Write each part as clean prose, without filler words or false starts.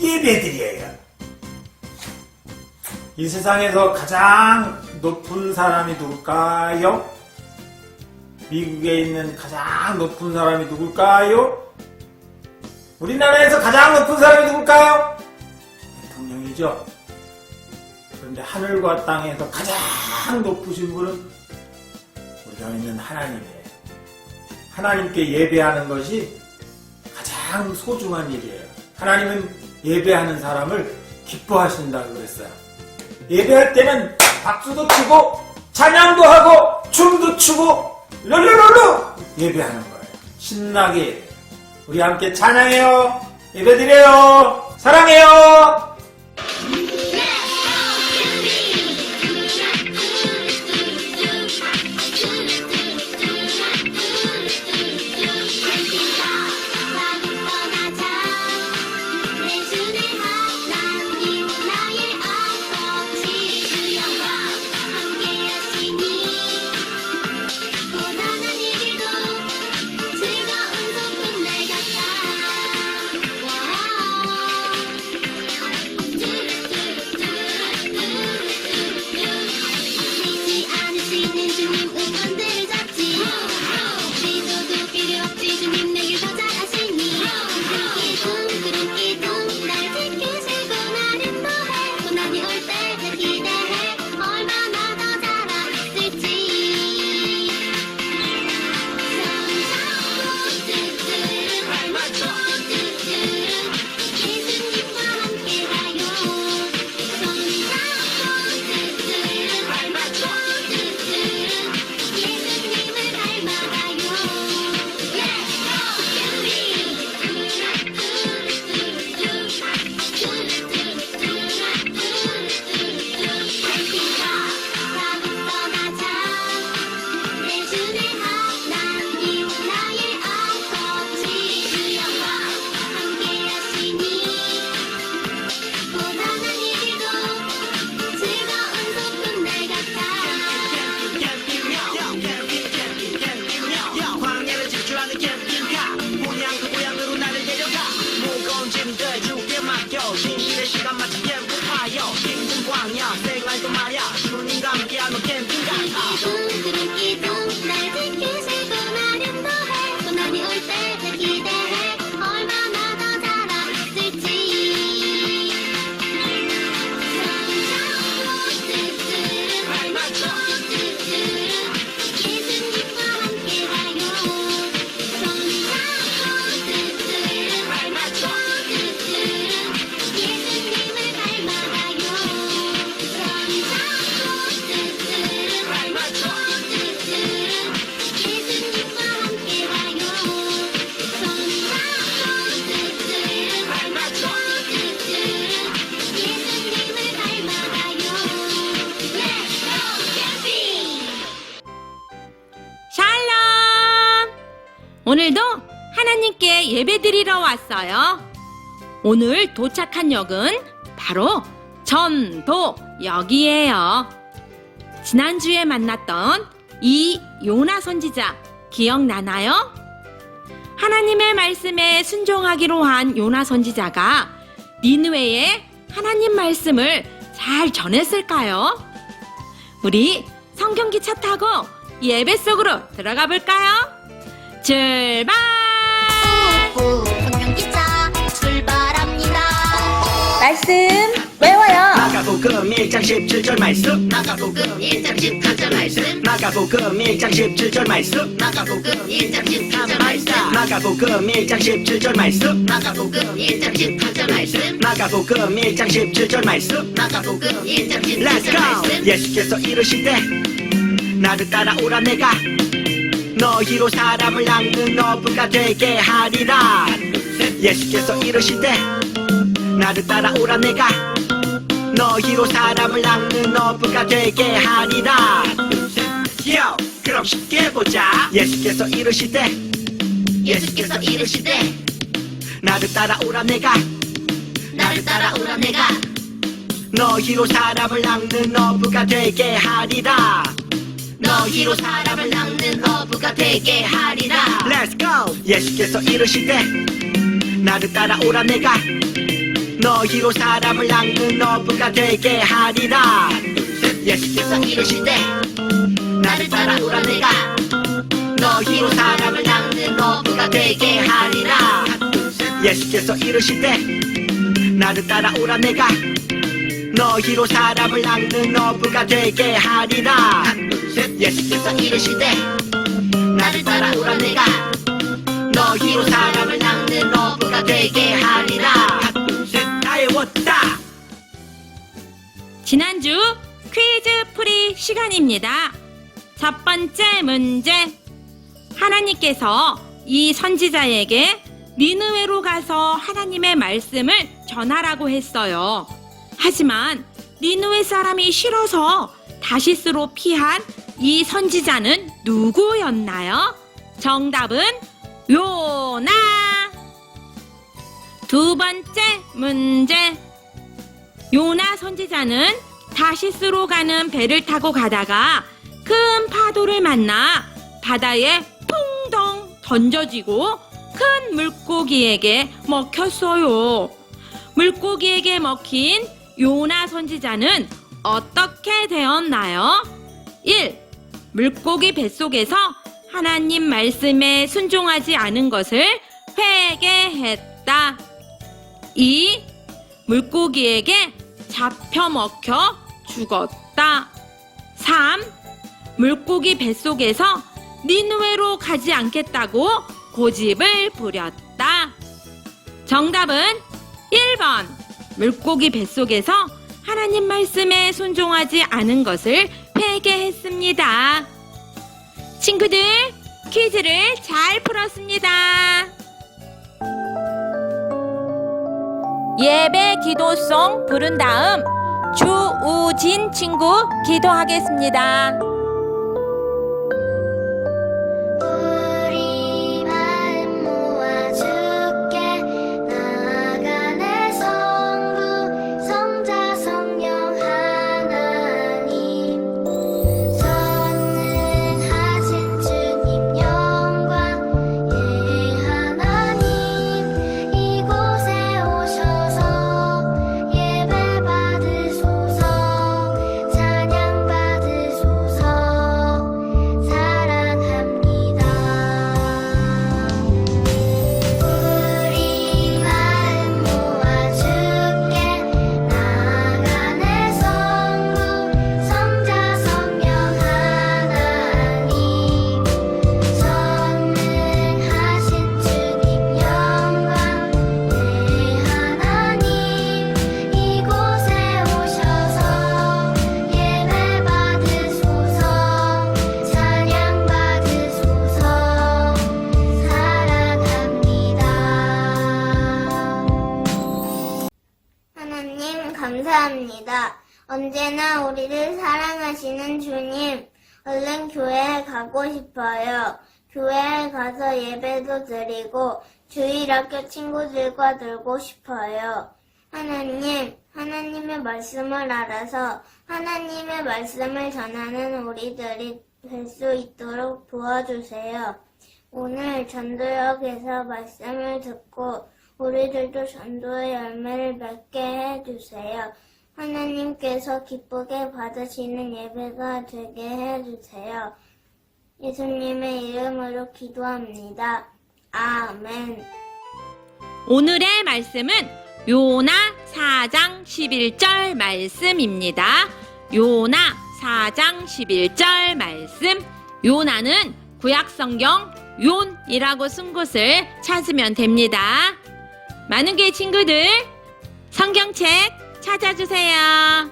예배드려요. 이 세상에서 가장 높은 사람이 누굴까요? 미국에 있는 가장 높은 사람이 누굴까요? 우리나라에서 가장 높은 사람이 누굴까요? 대통령이죠. 그런데 하늘과 땅에서 가장 높으신 분은 우리가 믿는 하나님이에요. 하나님께 예배하는 것이 가장 소중한 일이에요. 하나님은 예배하는 사람을 기뻐하신다고 그랬어요. 예배할 때는 박수도 치고 찬양도 하고 춤도 추고 룰루룰루 예배하는 거예요. 신나게 우리 함께 찬양해요. 예배드려요. 사랑해요. 오늘도 하나님께 예배드리러 왔어요. 오늘 도착한 역은 바로 전도역이에요. 지난주에 만났던 이 요나 선지자 기억나나요? 하나님의 말씀에 순종하기로 한 요나 선지자가 니느웨에 하나님 말씀을 잘 전했을까요? 우리 성경기차 타고 예배 속으로 들어가 볼까요? 출발! 성경기차 출발합니다. 말씀 외워요. 마가복음 1장 17절 말씀. 마가복음 1장 17절 말씀. 마가복음 1장 17절 말씀. 마가복음 1장 17절 말씀. 마가복음 1장 17절 말씀. 마가복음 1장 17절 말씀. 마가복음 1장 17절 말씀. 마가복음 1장 Let's 17절 go! 말씀. 예수께서 이르시되 나를 따라오라 내가 너희로 사람을 낚는 어부가 되게 하리라. 예수께서 이르시되 나를 따라오라 내가 너희로 사람을 낚는 어부가 되게 하리라. 요, 그럼 쉽게 보자. 예수께서 이르시되 나를 따라오라 내가 너희로 사람을 낚는 어부가 되게 하리라. 너희로 사람을 낚는 어부가 되게 하리라. Let's go! 예수께서 이르시되 나를 따라오라 내가 너희로 사람을 낚는 어부가 되게 하리라. 예수께서 이르시되 나를 따라오라 내가 너희로 사람을 낚는 어부가 되게 하리라. 예수께서 이르시되 나를 따라오라 내가 너희로 사람을 낚는 어부가 되게 하리라. 예수께서 이르시되 나를 따라오라 내가 너희로 사람을 낚는 어부가 되게 하리라. 다 외웠다. 지난주 퀴즈 풀이 시간입니다. 첫 번째 문제. 하나님께서 이 선지자에게 니느웨로 가서 하나님의 말씀을 전하라고 했어요. 하지만 니느웨 사람이 싫어서 다시스로 피한 이 선지자는 누구였나요? 정답은 요나. 두 번째 문제. 요나 선지자는 다시스로 가는 배를 타고 가다가 큰 파도를 만나 바다에 퐁덩 던져지고 큰 물고기에게 먹혔어요. 물고기에게 먹힌 요나 선지자는 어떻게 되었나요? 1. 물고기 뱃속에서 하나님 말씀에 순종하지 않은 것을 회개했다. 2. 물고기에게 잡혀 먹혀 죽었다. 3. 물고기 뱃속에서 니느웨로 가지 않겠다고 고집을 부렸다. 정답은 1번. 물고기 뱃속에서 하나님 말씀에 순종하지 않은 것을 회개했습니다. 친구들, 퀴즈를 잘 풀었습니다. 예배 기도송 부른 다음 주우진 친구 기도하겠습니다. 우리 마음 모아 주께 나아가네. 성부 성자 성령 하나님 전능하신 주님 영광 예 하나님 이곳에 오셔서 예배 받으소서 찬양 받으소서 사랑합니다. 우리 마음 모아 주께 나아가네. 성부 성자 성령 하나님 전능하신 주님 영광 예 하나님 이곳에 오셔서 예배 받으소서 찬양 받으소서 사랑합니다. 하나님 감사합니다. 언제나 우리를 사랑하시는 주님, 얼른 교회에 가고 싶어요. 교회에 가서 예배도 드리고 주일학교 친구들과 놀고 싶어요. 하나님, 하나님의 말씀을 알아서 하나님의 말씀을 전하는 우리들이 될 수 있도록 도와주세요. 오늘 전도역에서 말씀을 듣고 우리들도 전도의 열매를 맺게 해주세요. 하나님께서 기쁘게 받으시는 예배가 되게 해주세요. 예수님의 이름으로 기도합니다. 아멘. 오늘의 말씀은 요나 4장 11절 말씀입니다. 요나 4장 11절 말씀. 요나는 구약성경 욘이라고 쓴 곳을 찾으면 됩니다. 많은 교회 친구들, 성경책 찾아주세요.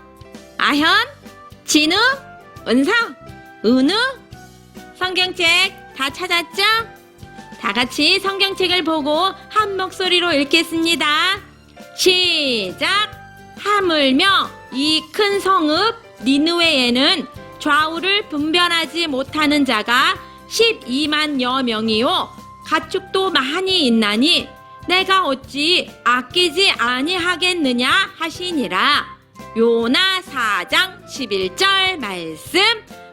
아현, 진우, 은성, 은우, 성경책 다 찾았죠? 다 같이 성경책을 보고 한 목소리로 읽겠습니다. 시작! 하물며 이 큰 성읍 니느웨에는 좌우를 분별하지 못하는 자가 12만여 명이요 가축도 많이 있나니 내가 어찌 아끼지 아니하겠느냐 하시니라. 요나 4장 11절 말씀.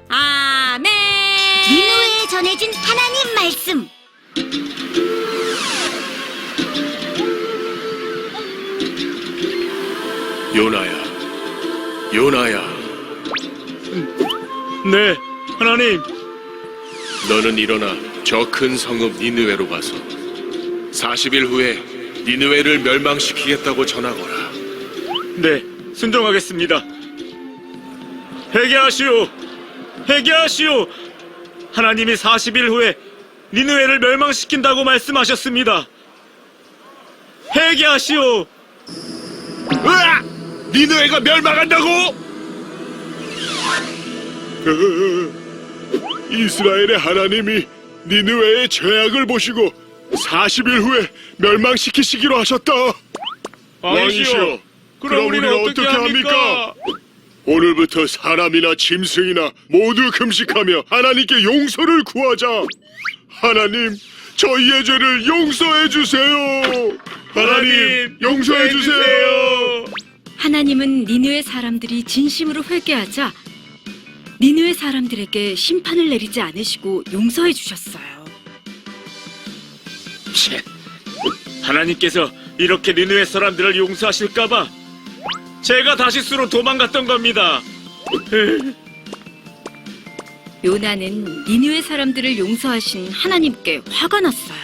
아멘. 니느웨에 전해진 하나님 말씀. 요나야, 요나야, 네, 하나님. 너는 일어나 저 큰 성읍 니느웨로 가서 40일 후에 니느웨를 멸망시키겠다고 전하거라. 네, 순종하겠습니다. 회개하시오! 회개하시오! 하나님이 40일 후에 니느웨를 멸망시킨다고 말씀하셨습니다. 회개하시오! 으악! 니느웨가 멸망한다고? 이스라엘의 하나님이 니느웨의 죄악을 보시고 40일 후에 멸망시키시기로 하셨다. 왕이시오, 그럼 우리는 어떻게 합니까? 오늘부터 사람이나 짐승이나 모두 금식하며 하나님께 용서를 구하자. 하나님, 저희의 죄를 용서해 주세요. 하나님, 용서해 주세요. 하나님은 니느웨 사람들이 진심으로 회개하자 니느웨 사람들에게 심판을 내리지 않으시고 용서해 주셨어요. 하나님께서 이렇게 니느웨 사람들을 용서하실까봐 제가 다시스로 도망갔던 겁니다. 요나는 니느웨 사람들을 용서하신 하나님께 화가 났어요.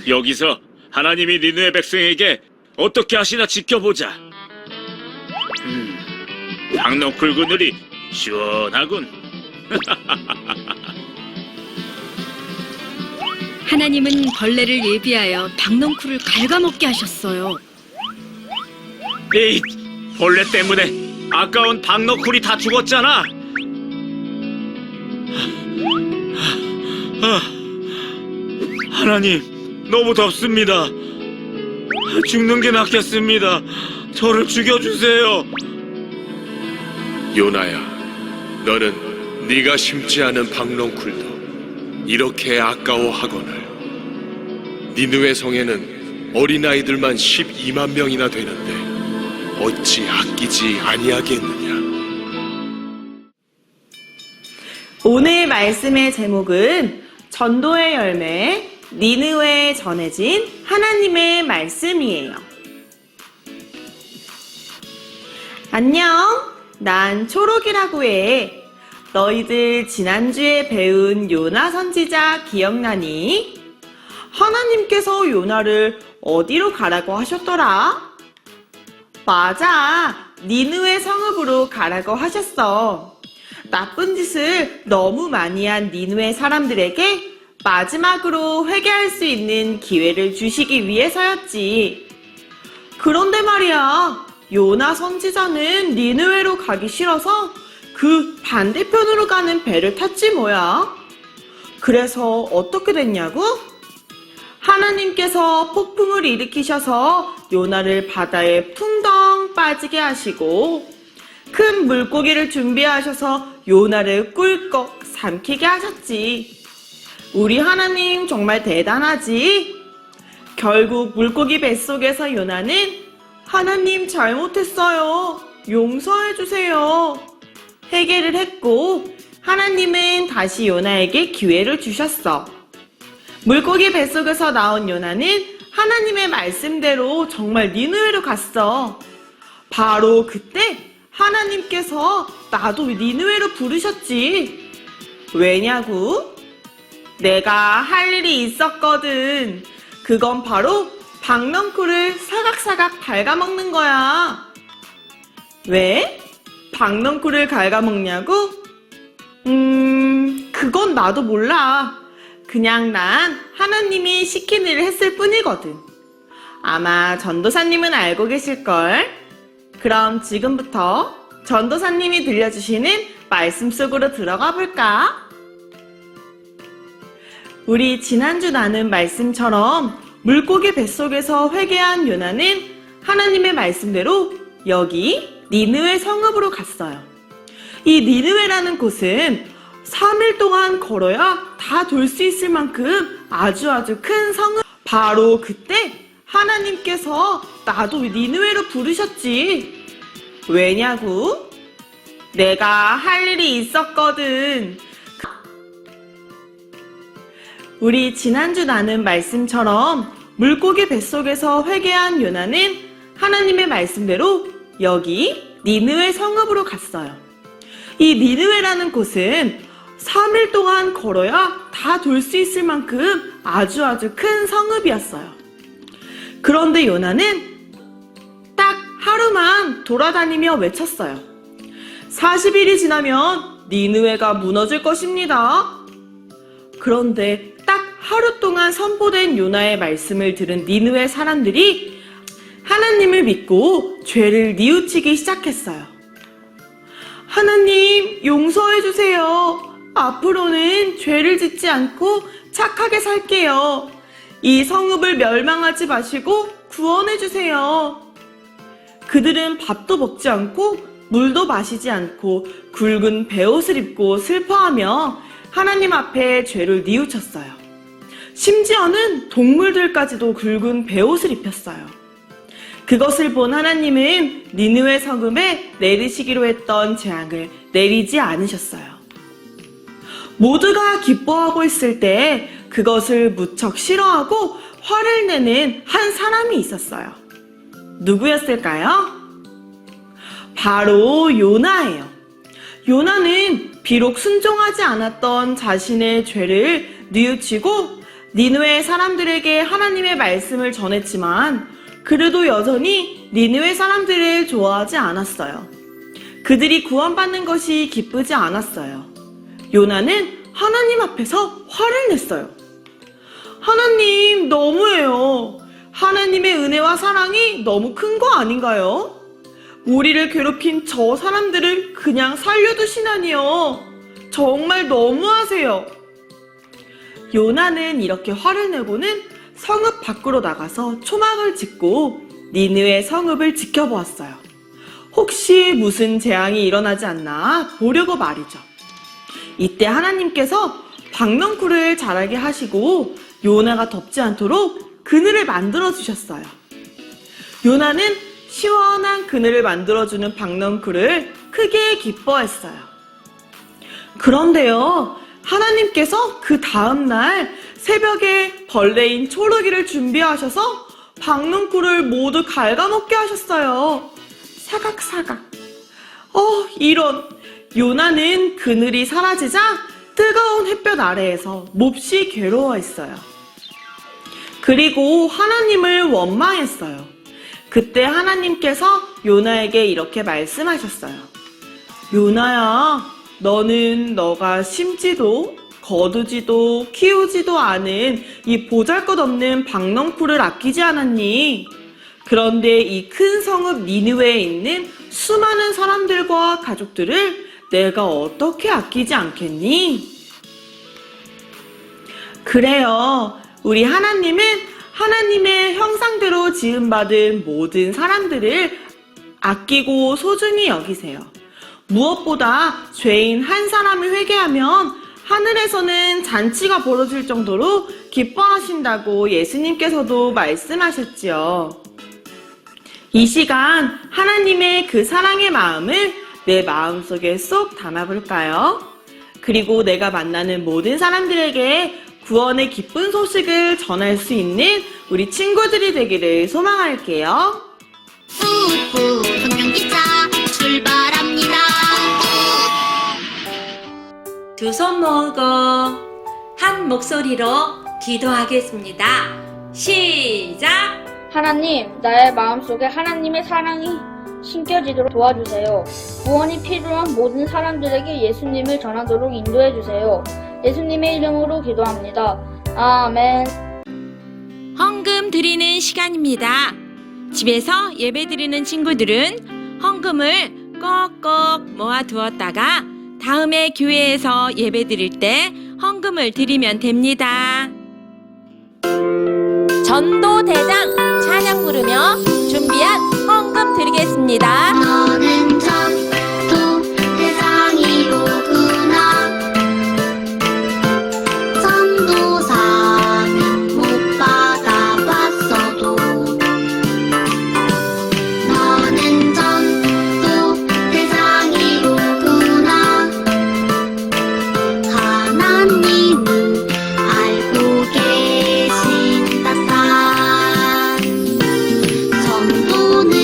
여기서 하나님이 니느웨 백성에게 어떻게 하시나 지켜보자. 박넝쿨 그늘이 시원하군. 하나님은 벌레를 예비하여 박넝쿨을 갉아먹게 하셨어요. 에이, 벌레 때문에 아까운 박너쿨이 다 죽었잖아. 하나님, 너무 덥습니다. 죽는 게 낫겠습니다. 저를 죽여주세요. 요나야, 너는 네가 심지 않은 박넝쿨도 이렇게 아까워하거늘. 니느웨 성에는 어린아이들만 12만 명이나 되는데 어찌 아끼지 아니하겠느냐. 오늘 말씀의 제목은 전도의 열매, 니느웨에 전해진 하나님의 말씀이에요. 안녕, 난 초록이라고 해. 너희들 지난주에 배운 요나 선지자 기억나니? 하나님께서 요나를 어디로 가라고 하셨더라? 맞아, 니느웨 성읍으로 가라고 하셨어. 나쁜 짓을 너무 많이 한 니느웨 사람들에게 마지막으로 회개할 수 있는 기회를 주시기 위해서였지. 그런데 말이야, 요나 선지자는 니느웨로 가기 싫어서 그 반대편으로 가는 배를 탔지 뭐야. 그래서 어떻게 됐냐고? 하나님께서 폭풍을 일으키셔서 요나를 바다에 풍덩 빠지게 하시고 큰 물고기를 준비하셔서 요나를 꿀꺽 삼키게 하셨지. 우리 하나님 정말 대단하지? 결국 물고기 뱃속에서 요나는 하나님 잘못했어요. 용서해주세요. 회개를 했고 하나님은 다시 요나에게 기회를 주셨어. 물고기 뱃속에서 나온 요나는 하나님의 말씀대로 정말 니느웨로 갔어. 바로 그때 하나님께서 나도 니느웨로 부르셨지. 왜냐고? 내가 할 일이 있었거든. 그건 바로 박넝쿨을 사각사각 갉아먹는 거야. 왜? 박넝쿨을 갉아먹냐고? 그건 나도 몰라. 그냥 난 하나님이 시킨 일을 했을 뿐이거든. 아마 전도사님은 알고 계실걸? 그럼 지금부터 전도사님이 들려주시는 말씀 속으로 들어가 볼까? 우리 지난주 나눈 말씀처럼 물고기 뱃속에서 회개한 요나는 하나님의 말씀대로 여기 니느웨 성읍으로 갔어요. 이 니느웨라는 곳은 3일 동안 걸어야 다 돌 수 있을 만큼 아주 큰 성읍. 바로 그때 하나님께서 나도 니느웨로 부르셨지. 왜냐고? 내가 할 일이 있었거든. 우리 지난주 나눈 말씀처럼 물고기 뱃속에서 회개한 요나는 하나님의 말씀대로 여기 니느웨 성읍으로 갔어요. 이 니느웨라는 곳은 3일 동안 걸어야 다 돌 수 있을 만큼 아주 큰 성읍이었어요. 그런데 요나는 딱 하루만 돌아다니며 외쳤어요. 40일이 지나면 니느웨가 무너질 것입니다. 그런데 딱 하루 동안 선포된 요나의 말씀을 들은 니느웨 사람들이 하나님을 믿고 죄를 뉘우치기 시작했어요. 하나님, 용서해 주세요. 앞으로는 죄를 짓지 않고 착하게 살게요. 이 성읍을 멸망하지 마시고 구원해 주세요. 그들은 밥도 먹지 않고 물도 마시지 않고 굵은 베옷을 입고 슬퍼하며 하나님 앞에 죄를 뉘우쳤어요. 심지어는 동물들까지도 굵은 베옷을 입혔어요. 그것을 본 하나님은 니느웨 성읍에 내리시기로 했던 재앙을 내리지 않으셨어요. 모두가 기뻐하고 있을 때 그것을 무척 싫어하고 화를 내는 한 사람이 있었어요. 누구였을까요? 바로 요나예요. 요나는 비록 순종하지 않았던 자신의 죄를 뉘우치고 니느웨 사람들에게 하나님의 말씀을 전했지만 그래도 여전히 니느웨 사람들을 좋아하지 않았어요. 그들이 구원받는 것이 기쁘지 않았어요. 요나는 하나님 앞에서 화를 냈어요. 하나님, 너무해요. 하나님의 은혜와 사랑이 너무 큰 거 아닌가요? 우리를 괴롭힌 저 사람들을 그냥 살려두시다니요. 정말 너무하세요. 요나는 이렇게 화를 내고는 성읍 밖으로 나가서 초막을 짓고 니느웨 성읍을 지켜보았어요. 혹시 무슨 재앙이 일어나지 않나 보려고 말이죠. 이때 하나님께서 박넝쿨을 자라게 하시고 요나가 덥지 않도록 그늘을 만들어 주셨어요. 요나는 시원한 그늘을 만들어주는 박넝쿨을 크게 기뻐했어요. 그런데요, 하나님께서 그 다음날 새벽에 벌레인 초록이를 준비하셔서 박넝쿨을 모두 갉아먹게 하셨어요. 사각사각. 이런. 요나는 그늘이 사라지자 뜨거운 햇볕 아래에서 몹시 괴로워했어요. 그리고 하나님을 원망했어요. 그때 하나님께서 요나에게 이렇게 말씀하셨어요. 요나야, 너는 너가 심지도 거두지도 키우지도 않은 이 보잘것없는 박넝쿨을 아끼지 않았니? 그런데 이 큰 성읍 니느웨에 있는 수많은 사람들과 가족들을 내가 어떻게 아끼지 않겠니? 그래요. 우리 하나님은 하나님의 형상대로 지음받은 모든 사람들을 아끼고 소중히 여기세요. 무엇보다 죄인 한 사람이 회개하면 하늘에서는 잔치가 벌어질 정도로 기뻐하신다고 예수님께서도 말씀하셨지요. 이 시간 하나님의 그 사랑의 마음을 내 마음속에 쏙 담아볼까요? 그리고 내가 만나는 모든 사람들에게 구원의 기쁜 소식을 전할 수 있는 우리 친구들이 되기를 소망할게요. 후후 성령기차 출발합니다. 두 손 모으고 한 목소리로 기도하겠습니다. 시작! 하나님, 나의 마음속에 하나님의 사랑이 심겨지도록 도와주세요. 구원이 필요한 모든 사람들에게 예수님을 전하도록 인도해주세요. 예수님의 이름으로 기도합니다. 아멘. 헌금 드리는 시간입니다. 집에서 예배 드리는 친구들은 헌금을 꼭꼭 모아두었다가 다음에 교회에서 예배 드릴 때 헌금을 드리면 됩니다. 전도대장 찬양 부르며 준비한 헌금 드리겠습니다. 너는 전도 대장이로구나. 전도사는 못 받아봤어도 너는 전도 대장이로구나. 하나님은 알고 계신단다. 전도는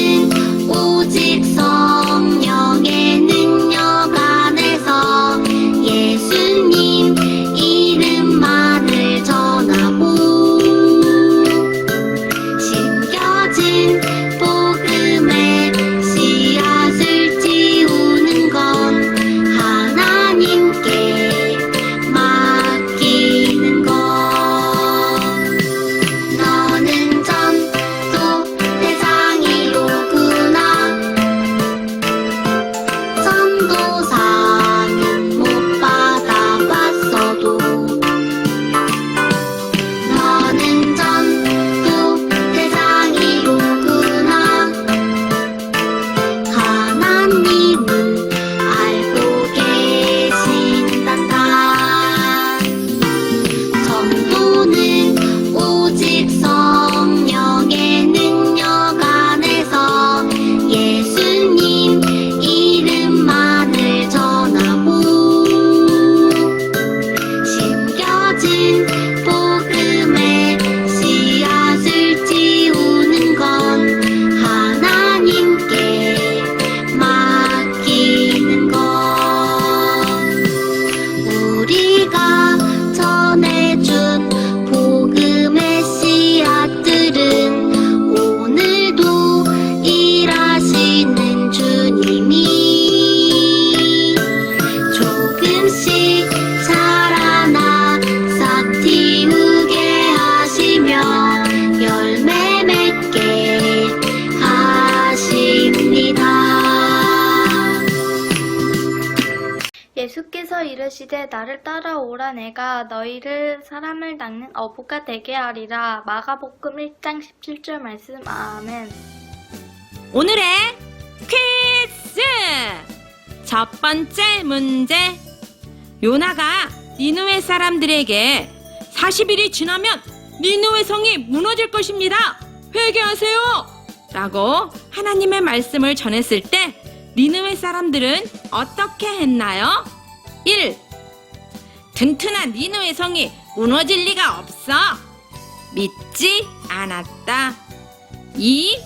이르시되 나를 따라오라 내가 너희를 사람을 낚는 어부가 되게 하리라. 마가복음 1장 17절 말씀. 아멘. 오늘의 퀴즈! 첫 번째 문제. 요나가 니느웨 사람들에게 40일이 지나면 니느웨 성이 무너질 것입니다. 회개하세요! 라고 하나님의 말씀을 전했을 때 니느웨 사람들은 어떻게 했나요? 1. 튼튼한 니느웨 성이 무너질 리가 없어. 믿지 않았다. 2.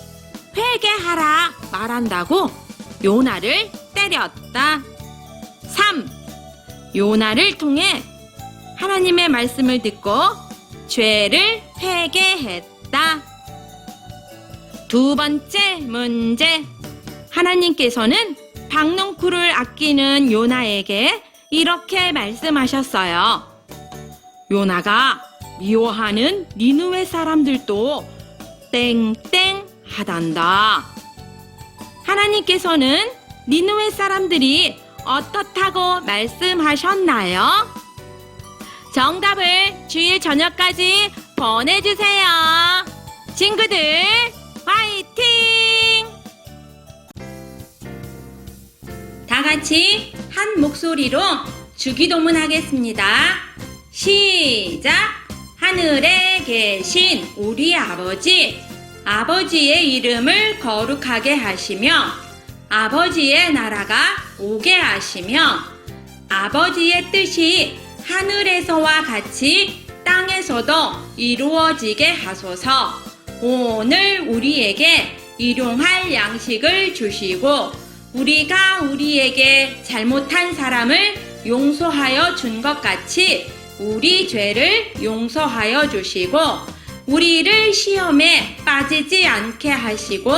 회개하라 말한다고 요나를 때렸다. 3. 요나를 통해 하나님의 말씀을 듣고 죄를 회개했다. 두 번째 문제. 하나님께서는 박농쿨을 아끼는 요나에게 이렇게 말씀하셨어요. 요나가 미워하는 니느웨 사람들도 땡땡 하단다. 하나님께서는 니느웨 사람들이 어떻다고 말씀하셨나요? 정답을 주일 저녁까지 보내주세요. 친구들 화이팅! 다 같이 한 목소리로 주기도문 하겠습니다. 시작! 하늘에 계신 우리 아버지, 아버지의 이름을 거룩하게 하시며 아버지의 나라가 오게 하시며 아버지의 뜻이 하늘에서와 같이 땅에서도 이루어지게 하소서. 오늘 우리에게 일용할 양식을 주시고 우리가 우리에게 잘못한 사람을 용서하여 준 것 같이 우리 죄를 용서하여 주시고 우리를 시험에 빠지지 않게 하시고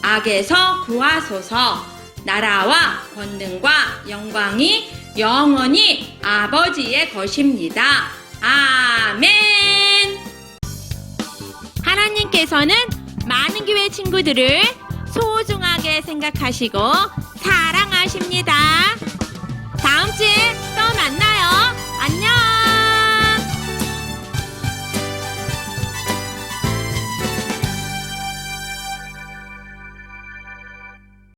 악에서 구하소서. 나라와 권능과 영광이 영원히 아버지의 것입니다. 아멘. 하나님께서는 많은 교회 친구들을 소중하게 생각하시고 사랑하십니다.